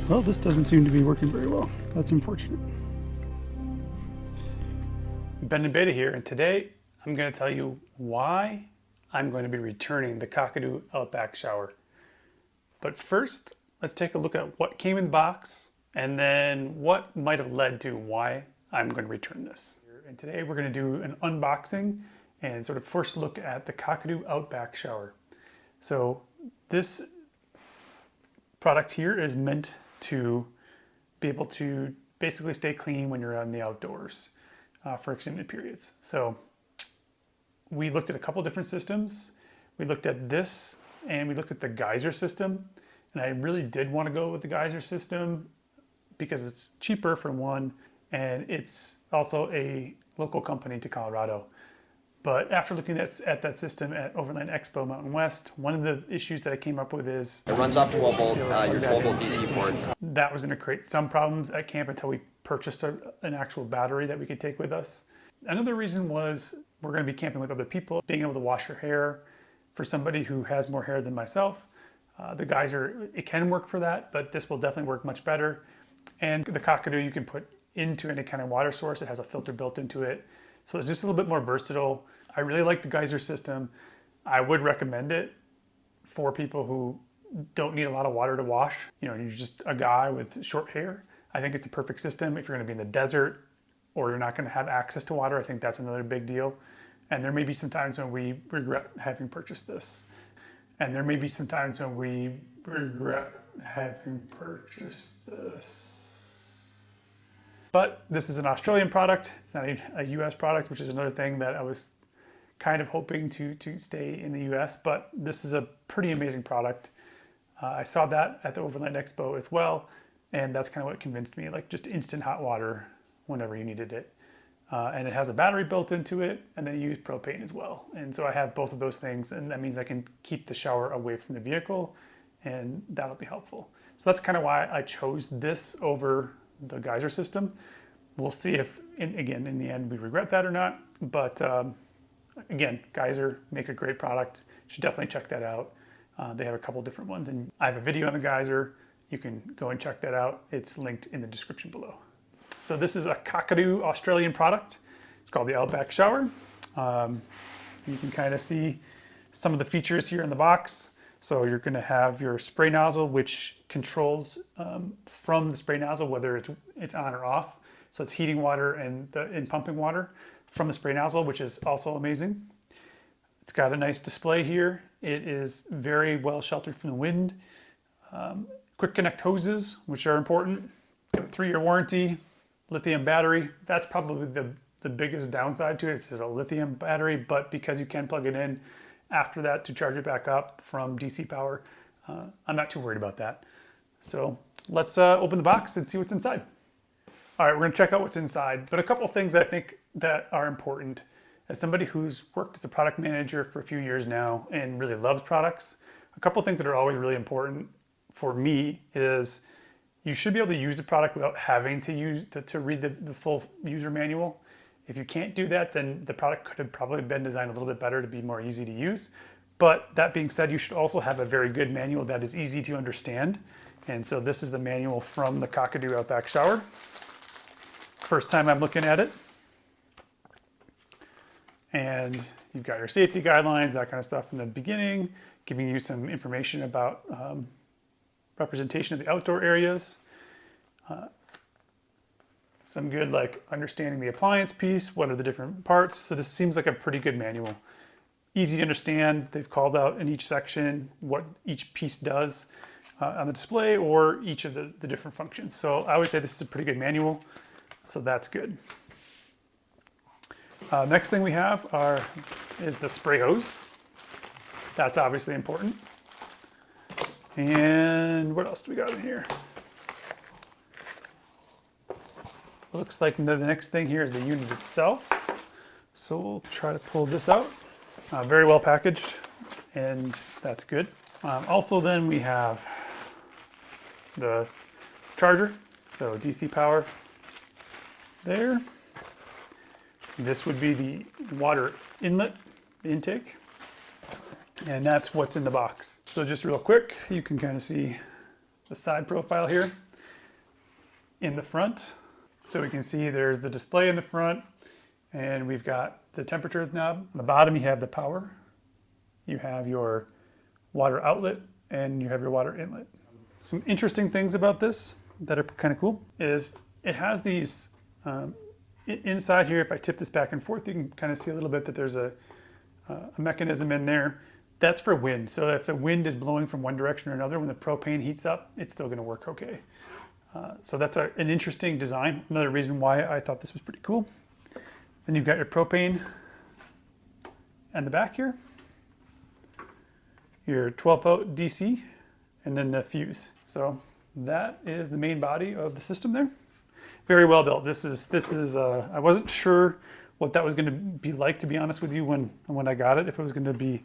Well, this doesn't seem to be working very well. That's unfortunate. Ben and Beta here, and today I'm going to tell you why I'm going to be returning the Kakadu Outback Shower. But first, let's take a look at what came in the box and then what might have led to why I'm going to return this. And today we're going to do an unboxing and sort of first look at the Kakadu Outback Shower. So this product here is meant to be able to basically stay clean when you're out in the outdoors for extended periods. So we looked at a couple different systems. We looked at this and we looked at the geyser system. And I really did want to go with the geyser system because it's cheaper for one, and it's also a local company to Colorado. But after looking at that system at Overland Expo Mountain West, one of the issues that I came up with is it runs off 12 volt, your 12 volt DC port. That was going to create some problems at camp until we purchased an actual battery that we could take with us. Another reason was we're going to be camping with other people. Being able to wash your hair for somebody who has more hair than myself, the geyser, it can work for that, but this will definitely work much better. And the Kakadu you can put into any kind of water source. It has a filter built into it. So it's just a little bit more versatile. I really like the geyser system. I would recommend it for people who don't need a lot of water to wash. You know, you're just a guy with short hair. I think it's a perfect system. If you're going to be in the desert or you're not going to have access to water, I think that's another big deal. And there may be some times when we regret having purchased this. And there may be some times when we regret having purchased this. But this is an Australian product. It's not a US product, which is another thing that I was kind of hoping to stay in the US, but this is a pretty amazing product. I saw that at the Overland Expo as well, and that's kind of what convinced me, like just instant hot water whenever you needed it. And it has a battery built into it, and then you use propane as well. And so I have both of those things, and that means I can keep the shower away from the vehicle, and that'll be helpful. So that's kind of why I chose this over the geyser system. We'll see if, in the end, we regret that or not. But again, geyser makes a great product. You should definitely check that out. They have a couple different ones, and I have a video on the geyser. You can go and check that out. It's linked in the description below. So this is a Kakadu Australian product. It's called the Outback Shower. You can kind of see some of the features here in the box. So you're going to have your spray nozzle, which controls from the spray nozzle whether it's on or off. So it's heating water and pumping water from the spray nozzle, which is also amazing. It's got a nice display here. It is very well sheltered from the wind. Quick connect hoses, which are important. 3-year warranty, lithium battery. That's probably the biggest downside to it. It's a lithium battery, but because you can plug it in after that to charge it back up from DC power, I'm not too worried about that. So let's open the box and see what's inside. All right, we're gonna check out what's inside, but a couple of things that I think that are important. As somebody who's worked as a product manager for a few years now and really loves products, a couple of things that are always really important for me is you should be able to use the product without having to read the full user manual. If you can't do that, then the product could have probably been designed a little bit better to be more easy to use. But that being said, you should also have a very good manual that is easy to understand. And so this is the manual from the Kakadu Outback Shower. First time I'm looking at it. And you've got your safety guidelines, that kind of stuff from the beginning, giving you some information about representation of the outdoor areas. Some good understanding the appliance piece, what are the different parts. So this seems like a pretty good manual. Easy to understand. They've called out in each section what each piece does on the display or each of the different functions. So I would say this is a pretty good manual. So that's good. Next thing we have is the spray hose. That's obviously important. And what else do we got in here? Looks like the next thing here is the unit itself. So we'll try to pull this out. Very well packaged, and that's good. Also then we have the charger, so DC power there. This would be the water inlet intake. And that's what's in the box. So just real quick, you can kind of see the side profile here in the front. So we can see there's the display in the front, and we've got the temperature knob. On the bottom, you have the power. You have your water outlet, and you have your water inlet. Some interesting things about this that are kind of cool is it has these, inside here, if I tip this back and forth, you can kind of see a little bit that there's a mechanism in there. That's for wind. So if the wind is blowing from one direction or another, when the propane heats up, it's still gonna work okay. So that's an interesting design. Another reason why I thought this was pretty cool. Then you've got your propane and the back here, your 12-volt DC, and then the fuse. So that is the main body of the system there. Very well built. This is. I wasn't sure what that was going to be like, to be honest with you, when I got it. If it was going to be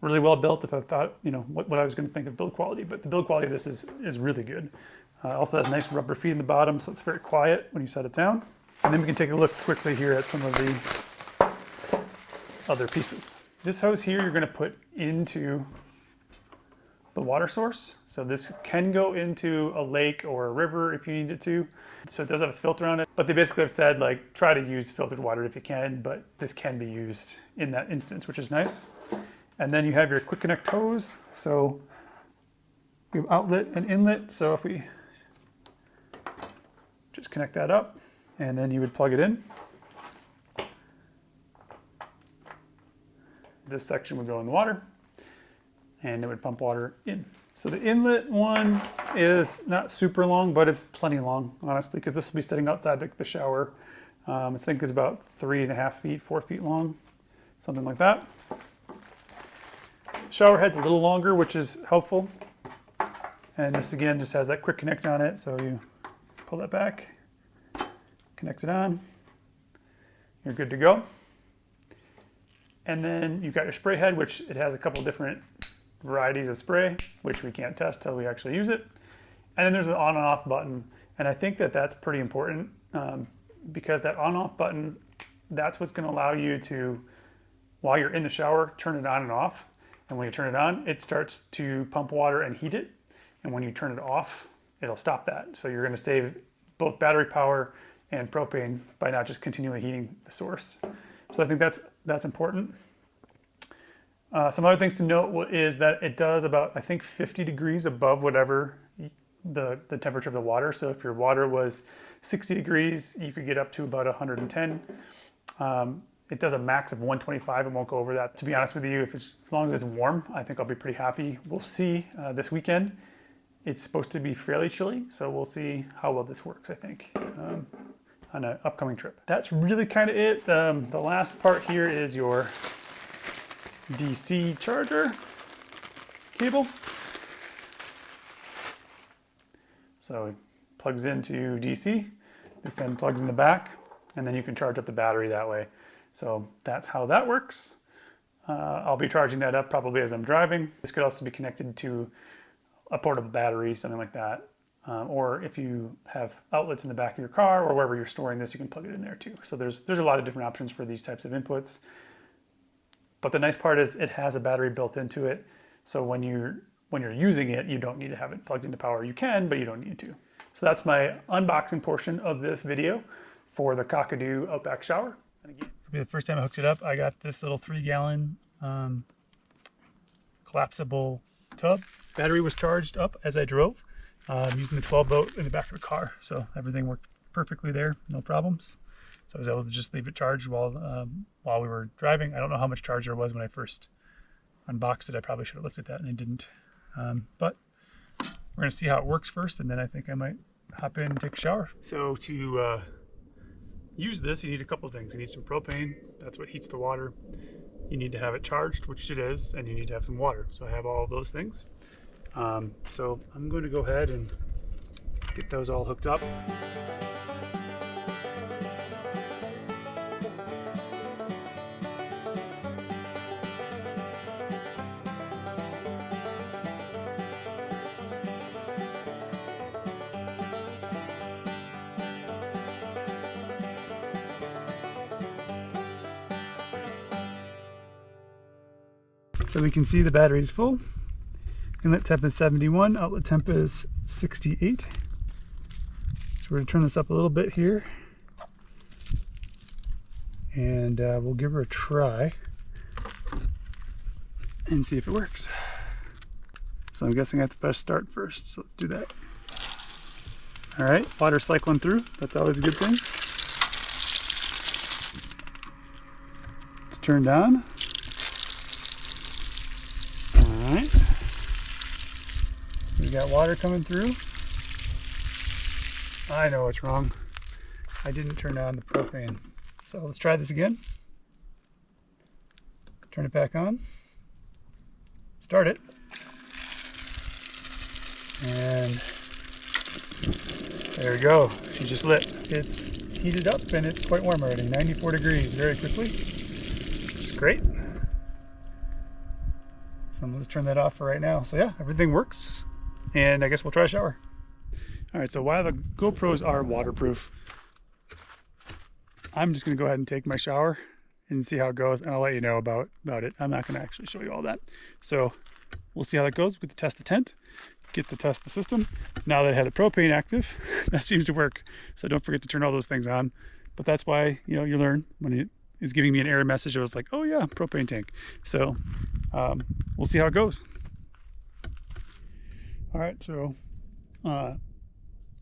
really well built, if I thought, you know, what I was going to think of build quality. But the build quality of this is really good. Also has nice rubber feet in the bottom, so it's very quiet when you set it down. And then we can take a look quickly here at some of the other pieces. This hose here, you're going to put into the water source. So this can go into a lake or a river if you need it to. So it does have a filter on it, but they basically have said, like, try to use filtered water if you can, but this can be used in that instance, which is nice. And then you have your quick connect hose. So you have outlet and inlet. So if we just connect that up, and then you would plug it in. This section would go in the water, and it would pump water in. So the inlet one is not super long, but it's plenty long, honestly, because this will be sitting outside the shower. I think it's about 3.5 feet, 4 feet long, something like that. Shower head's a little longer, which is helpful. And this again just has that quick connect on it. So you pull that back, connect it on, you're good to go. And then you've got your spray head, which it has a couple different varieties of spray, which we can't test till we actually use it. And then there's an on and off button. And I think that that's pretty important because that on off button, that's what's going to allow you to, while you're in the shower, turn it on and off. And when you turn it on, it starts to pump water and heat it. And when you turn it off, it'll stop that. So you're going to save both battery power and propane by not just continually heating the source. So I think that's important. Some other things to note is that it does about, I think, 50 degrees above whatever the temperature of the water. So if your water was 60 degrees, you could get up to about 110. It does a max of 125. It won't go over that. To be honest with you, as long as it's warm, I think I'll be pretty happy. We'll see this weekend. It's supposed to be fairly chilly, so we'll see how well this works, I think, on an upcoming trip. That's really kind of it. The last part here is your DC charger cable. So it plugs into DC. This then plugs in the back, and then you can charge up the battery that way. So that's how that works. I'll be charging that up probably as I'm driving. This could also be connected to a portable battery, something like that. Or if you have outlets in the back of your car or wherever you're storing this, you can plug it in there too. So there's a lot of different options for these types of inputs. But the nice part is it has a battery built into it. So when you're using it, you don't need to have it plugged into power. You can, but you don't need to. So that's my unboxing portion of this video for the Kakadu Outback Shower. And again, this will be the first time I hooked it up. I got this little 3-gallon collapsible tub. Battery was charged up as I drove. Using the 12-volt in the back of the car. So everything worked perfectly there, no problems. So I was able to just leave it charged while we were driving. I don't know how much charge there was when I first unboxed it. I probably should have looked at that and I didn't. But we're gonna see how it works first, and then I think I might hop in and take a shower. So to use this, you need a couple of things. You need some propane, that's what heats the water. You need to have it charged, which it is, and you need to have some water. So I have all of those things. So I'm going to go ahead and get those all hooked up. So we can see the battery is full. Inlet temp is 71, outlet temp is 68. So we're gonna turn this up a little bit here. And we'll give her a try and see if it works. So I'm guessing I have to press start first, so let's do that. All right, water cycling through, that's always a good thing. It's turned on. All right. We got water coming through. I know what's wrong. I didn't turn on the propane. So let's try this again. Turn it back on. Start it. And there we go. She just lit. It's heated up and it's quite warm already. 94 degrees very quickly, which is great. So let's turn that off for right now. So yeah, everything works. And I guess we'll try a shower. All right, so while the GoPros are waterproof, I'm just gonna go ahead and take my shower and see how it goes, and I'll let you know about it. I'm not gonna actually show you all that. So we'll see how that goes. We get to test the tent, get to test the system. Now that I had the propane active, that seems to work. So don't forget to turn all those things on. But that's why, you know, you learn. When it is giving me an error message, I was like, oh yeah, propane tank. So we'll see how it goes. All right, so I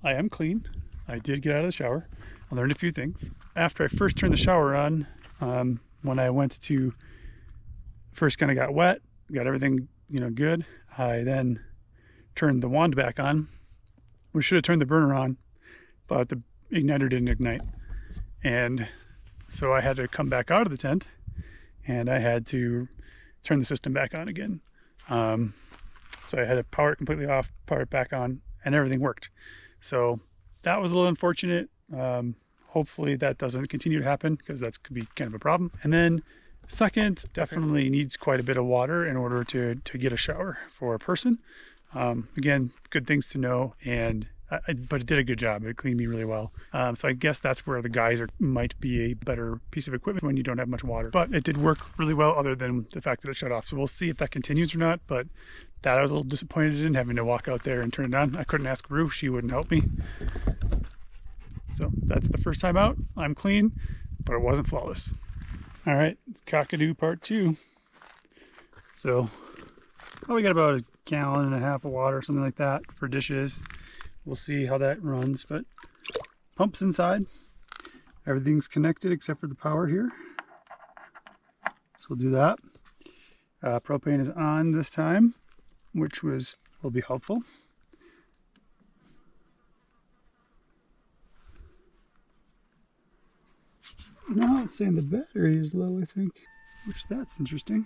am clean. I did get out of the shower. I learned a few things. After I first turned the shower on, when I went to first kind of got wet, got everything, you know, good. I then turned the wand back on. We should have turned the burner on, but the igniter didn't ignite. And so I had to come back out of the tent and I had to turn the system back on again. So I had to power it completely off, power it back on, and everything worked. So that was a little unfortunate. Hopefully that doesn't continue to happen, because that could be kind of a problem. And then second, definitely needs quite a bit of water in order to get a shower for a person. Again, good things to know, but it did a good job. It cleaned me really well. So I guess that's where the geyser might be a better piece of equipment when you don't have much water. But it did work really well, other than the fact that it shut off. So we'll see if that continues or not. But that I was a little disappointed in, having to walk out there and turn it on. I couldn't ask Rue, she wouldn't help me. So that's the first time out. I'm clean, but it wasn't flawless. All right, it's Kakadu part 2. So we got about 1.5 gallons of water, something like that, for dishes. We'll see how that runs, but pump's inside. Everything's connected except for the power here. So we'll do that. Propane is on this time, which will be helpful. Now it's saying the battery is low, I think, which that's interesting,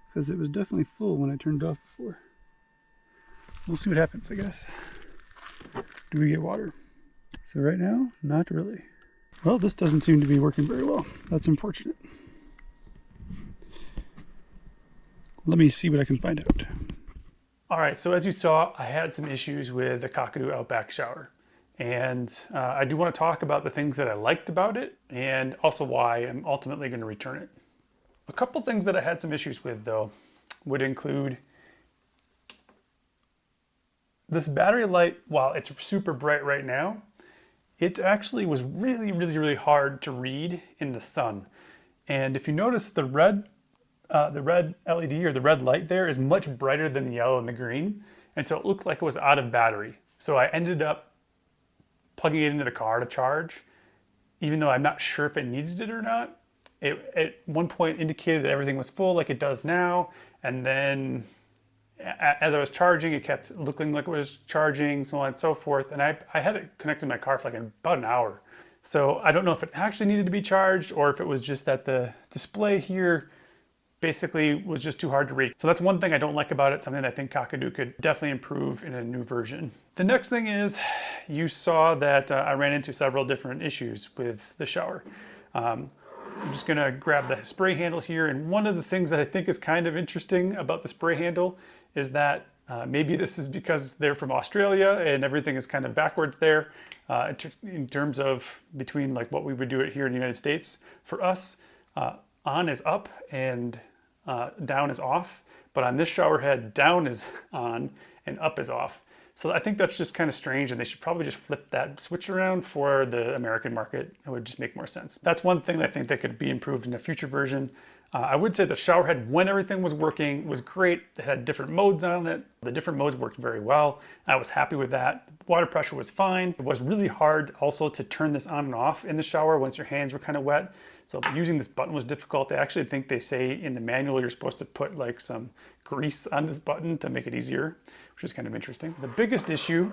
because it was definitely full when I turned it off before. We'll see what happens, I guess. Do we get water? So right now, not really. Well, this doesn't seem to be working very well. That's unfortunate. Let me see what I can find out. All right, so as you saw, I had some issues with the Kakadu Outback Shower. And I do want to talk about the things that I liked about it, and also why I'm ultimately going to return it. A couple things that I had some issues with, though, would include this battery light. While it's super bright right now, it actually was really hard to read in the sun. And if you notice, the red LED, or the red light there, is much brighter than the yellow and the green. And so it looked like it was out of battery. So I ended up plugging it into the car to charge, even though I'm not sure if it needed it or not. It at one point indicated that everything was full, like it does now, and then as I was charging, it kept looking like it was charging, so on and so forth. And I had it connected to my car for like about an hour. So I don't know if it actually needed to be charged, or if it was just that the display here basically was just too hard to read. So that's one thing I don't like about it, something that I think Kakadu could definitely improve in a new version. The next thing is, you saw that I ran into several different issues with the shower. I'm just gonna grab the spray handle here, and one of the things that I think is kind of interesting about the spray handle is that maybe this is because they're from Australia and everything is kind of backwards there in terms of between like what we would do it here in the United States. For us, on is up and down is off, but on this shower head, down is on and up is off. So I think that's just kind of strange, and they should probably just flip that switch around for the American market. It would just make more sense. That's one thing that I think that could be improved in a future version. I would say the shower head, when everything was working, was great. It had different modes on it. The different modes worked very well. I was happy with that. Water pressure was fine. It was really hard also to turn this on and off in the shower once your hands were kind of wet. So using this button was difficult. I actually think they say in the manual you're supposed to put like some grease on this button to make it easier, which is kind of interesting. The biggest issue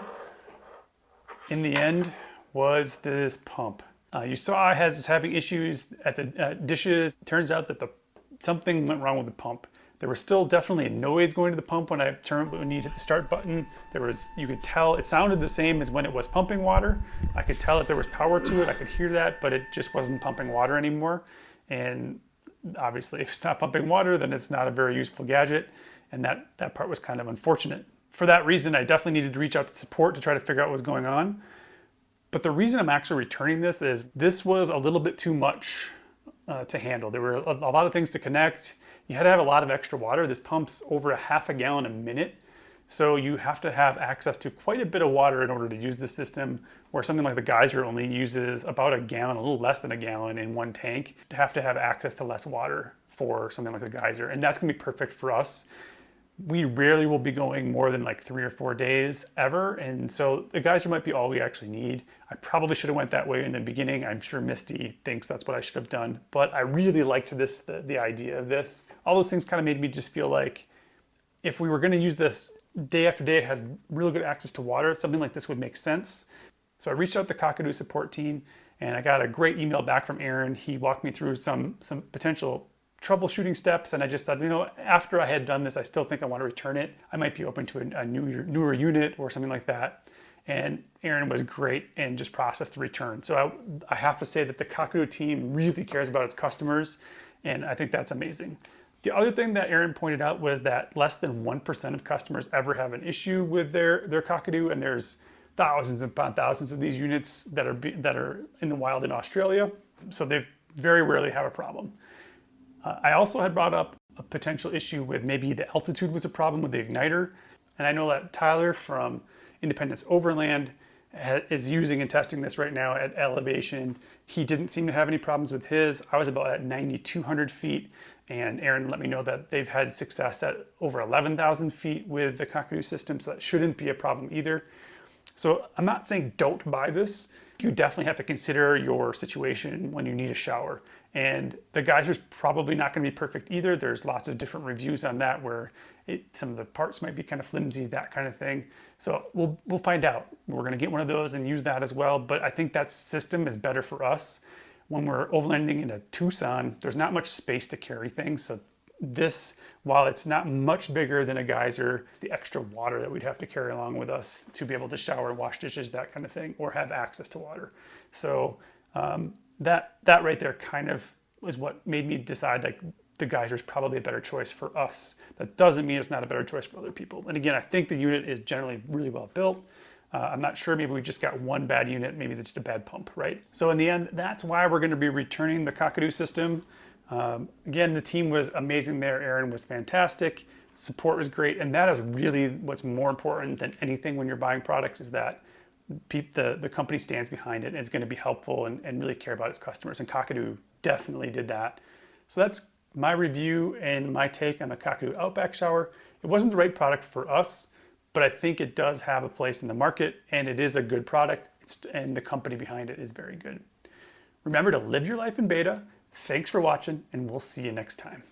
in the end was this pump. You saw I was having issues at the dishes. Turns out that something went wrong with the pump. There was still definitely a noise going to the pump when you hit the start button. You could tell it sounded the same as when it was pumping water. I could tell that there was power to it. I could hear that, but it just wasn't pumping water anymore. And obviously, if it's not pumping water, then it's not a very useful gadget. And that part was kind of unfortunate. For that reason, I definitely needed to reach out to support to try to figure out what was going on. But the reason I'm actually returning this is this was a little bit too much to handle. There were a lot of things to connect. You had to have a lot of extra water. This pumps over a half a gallon a minute. So you have to have access to quite a bit of water in order to use this system, where something like the geyser only uses about a gallon, a little less than a gallon in one tank. You have to have access to less water for something like the geyser. And that's gonna be perfect for us. We rarely will be going more than like 3 or 4 days ever. And so the geyser might be all we actually need. I probably should have went that way in the beginning. I'm sure Misty thinks that's what I should have done, but I really liked the idea of this. All those things kind of made me just feel like if we were gonna use this day after day, had really good access to water, something like this would make sense. So I reached out to the Kakadu support team and I got a great email back from Aaron. He walked me through some potential troubleshooting steps, and I just said, after I had done this, I still think I want to return it. I might be open to a newer unit or something like that. And Aaron was great and just processed the return. So I have to say that the Kakadu team really cares about its customers, and I think that's amazing. The other thing that Aaron pointed out was that less than 1% of customers ever have an issue with their Kakadu, and there's thousands upon thousands of these units that are in the wild in Australia. So they very rarely have a problem. I also had brought up a potential issue with maybe the altitude was a problem with the igniter. And I know that Tyler from Independence Overland is using and testing this right now at elevation. He didn't seem to have any problems with his. I was about at 9,200 feet, and Aaron let me know that they've had success at over 11,000 feet with the Kakadu system, so that shouldn't be a problem either. So I'm not saying don't buy this. You definitely have to consider your situation when you need a shower. And the geyser's probably not going to be perfect either. There's lots of different reviews on that where some of the parts might be kind of flimsy, that kind of thing. So we'll find out. We're going to get one of those and use that as well. But I think that system is better for us. When we're overlanding into Tucson, there's not much space to carry things. So this, while it's not much bigger than a geyser, it's the extra water that we'd have to carry along with us to be able to shower, wash dishes, that kind of thing, or have access to water. So that right there kind of is what made me decide like the geyser is probably a better choice for us. That doesn't mean it's not a better choice for other people. And again, I think the unit is generally really well built. I'm not sure, maybe we just got one bad unit, maybe it's just a bad pump, right? So in the end, that's why we're going to be returning the Kakadu system. Again, the team was amazing there. Aaron was fantastic. Support was great. And that is really what's more important than anything when you're buying products, is that the company stands behind it and is going to be helpful and really care about its customers. And Kakadu definitely did that. So that's my review and my take on the Kakadu Outback Shower. It wasn't the right product for us, but I think it does have a place in the market, and it is a good product, and the company behind it is very good. Remember to live your life in beta. Thanks for watching, and we'll see you next time.